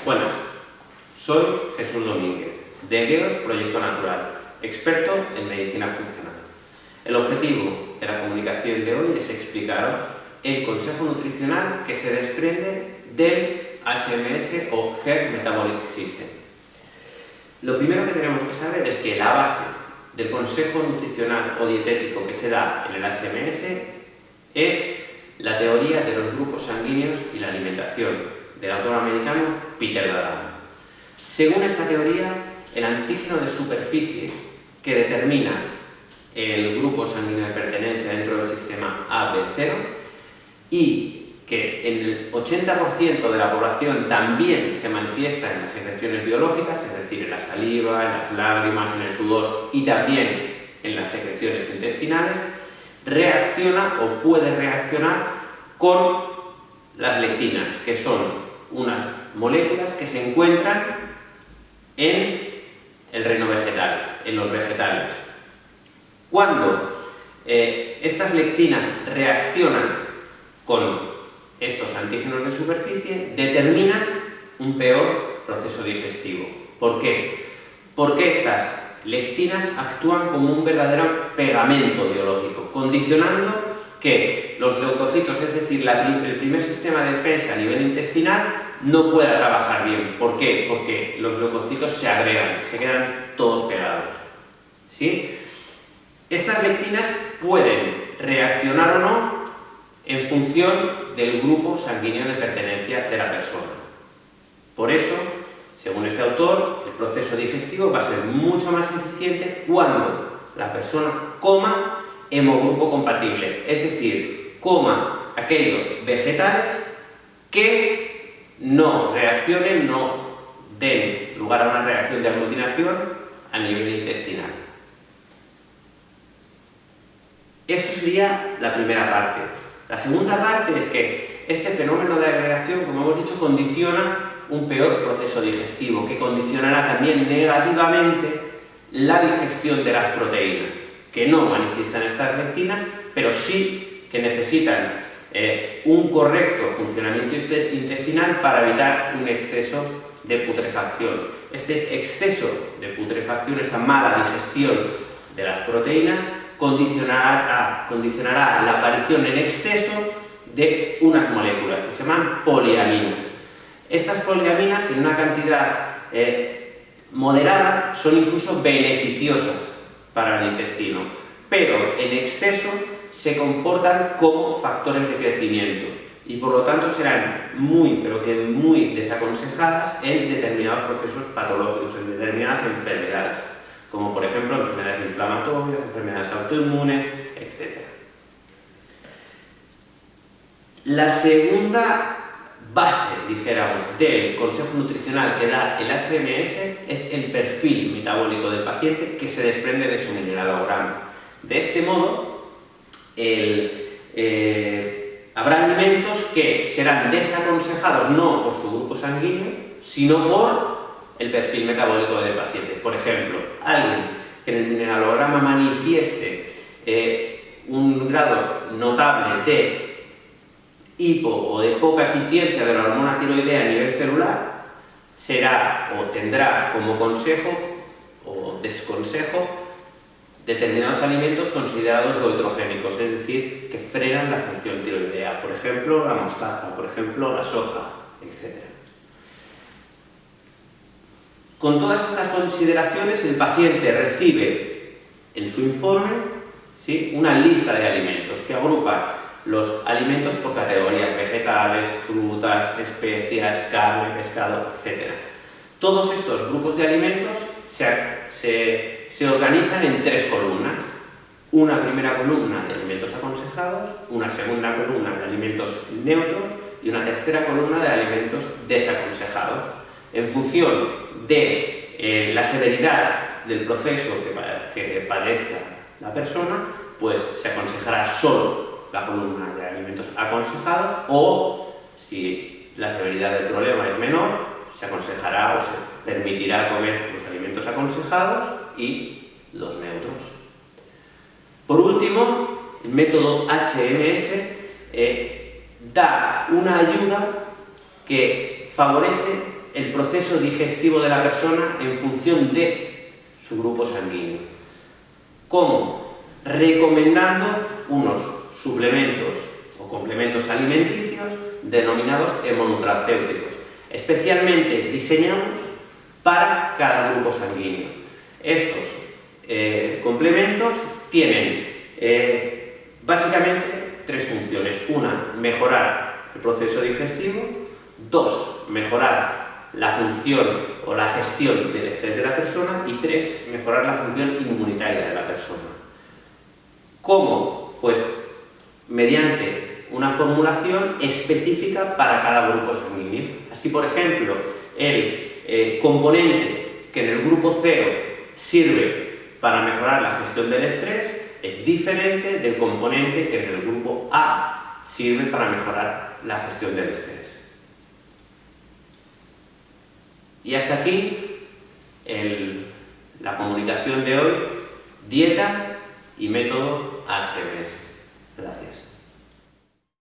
Buenas, soy Jesús Domínguez, de GEOS Proyecto Natural, experto en medicina funcional. El objetivo de la comunicación de hoy es explicaros el consejo nutricional que se desprende del HMS o Heart Metabolic System. Lo primero que tenemos que saber es que la base del consejo nutricional o dietético que se da en el HMS es la teoría de los grupos sanguíneos y la alimentación del autor americano Peter Dadan. Según esta teoría, el antígeno de superficie que determina el grupo sanguíneo de pertenencia dentro del sistema AB0 y que en el 80% de la población también se manifiesta en las secreciones biológicas, es decir, en la saliva, en las lágrimas, en el sudor y también en las secreciones intestinales, reacciona o puede reaccionar con las lectinas, que son unas moléculas que se encuentran en el reino vegetal, en los vegetales. Cuando estas lectinas reaccionan con estos antígenos de superficie, determinan un peor proceso digestivo. ¿Por qué? Porque estas lectinas actúan como un verdadero pegamento biológico, condicionando que los leucocitos, es decir, el primer sistema de defensa a nivel intestinal, no pueda trabajar bien. ¿Por qué? Porque los leucocitos se agregan, se quedan todos pegados. ¿Sí? Estas lectinas pueden reaccionar o no en función del grupo sanguíneo de pertenencia de la persona. Por eso, según este autor, el proceso digestivo va a ser mucho más eficiente cuando la persona coma hemogrupo compatible, es decir, coma aquellos vegetales que no reaccionen, no den lugar a una reacción de aglutinación a nivel intestinal. Esto sería la primera parte. La segunda parte es que este fenómeno de agregación, como hemos dicho, condiciona un peor proceso digestivo, que condicionará también negativamente la digestión de las proteínas, que no manifiestan estas lectinas, pero sí que necesitan un correcto funcionamiento intestinal para evitar un exceso de putrefacción. Este exceso de putrefacción, esta mala digestión de las proteínas, condicionará la aparición en exceso de unas moléculas que se llaman poliaminas. Estas poliaminas, en una cantidad moderada, son incluso beneficiosas para el intestino, pero en exceso se comportan como factores de crecimiento y por lo tanto serán muy, pero que muy desaconsejadas en determinados procesos patológicos, en determinadas enfermedades, como por ejemplo enfermedades inflamatorias, enfermedades autoinmunes, etc. La segunda base, dijéramos, del consejo nutricional que da el HMS es el perfil metabólico del paciente que se desprende de su mineralograma. De este modo, habrá alimentos que serán desaconsejados no por su grupo sanguíneo, sino por el perfil metabólico del paciente. Por ejemplo, alguien que en el mineralograma manifieste un grado notable de hipo o de poca eficiencia de la hormona tiroidea a nivel celular, será o tendrá como consejo o desconsejo determinados alimentos considerados goitrogénicos, es decir, que frenan la función tiroidea, por ejemplo la mostaza, por ejemplo la soja, etc. Con todas estas consideraciones, el paciente recibe en su informe, ¿sí?, una lista de alimentos que agrupa los alimentos por categorías: vegetales, frutas, especias, carne, pescado, etc. Todos estos grupos de alimentos se organizan en tres columnas. Una primera columna de alimentos aconsejados, una segunda columna de alimentos neutros y una tercera columna de alimentos desaconsejados. En función de la severidad del proceso que padezca la persona, pues se aconsejará solo la columna de alimentos aconsejados, o si la severidad del problema es menor, se aconsejará o se permitirá comer los alimentos aconsejados y los neutros. Por último, el método HMS da una ayuda que favorece el proceso digestivo de la persona en función de su grupo sanguíneo. ¿Cómo? Recomendando unos suplementos o complementos alimenticios denominados hemonutracéuticos, especialmente diseñados para cada grupo sanguíneo. Estos complementos tienen básicamente tres funciones. Una, mejorar el proceso digestivo. Dos, mejorar la función o la gestión del estrés de la persona. Y tres, mejorar la función inmunitaria de la persona. ¿Cómo? Pues mediante una formulación específica para cada grupo sanguíneo. Así, por ejemplo, el componente que en el grupo 0 sirve para mejorar la gestión del estrés es diferente del componente que en el grupo A sirve para mejorar la gestión del estrés. Y hasta aquí la comunicación de hoy, dieta y método HMS. Gracias.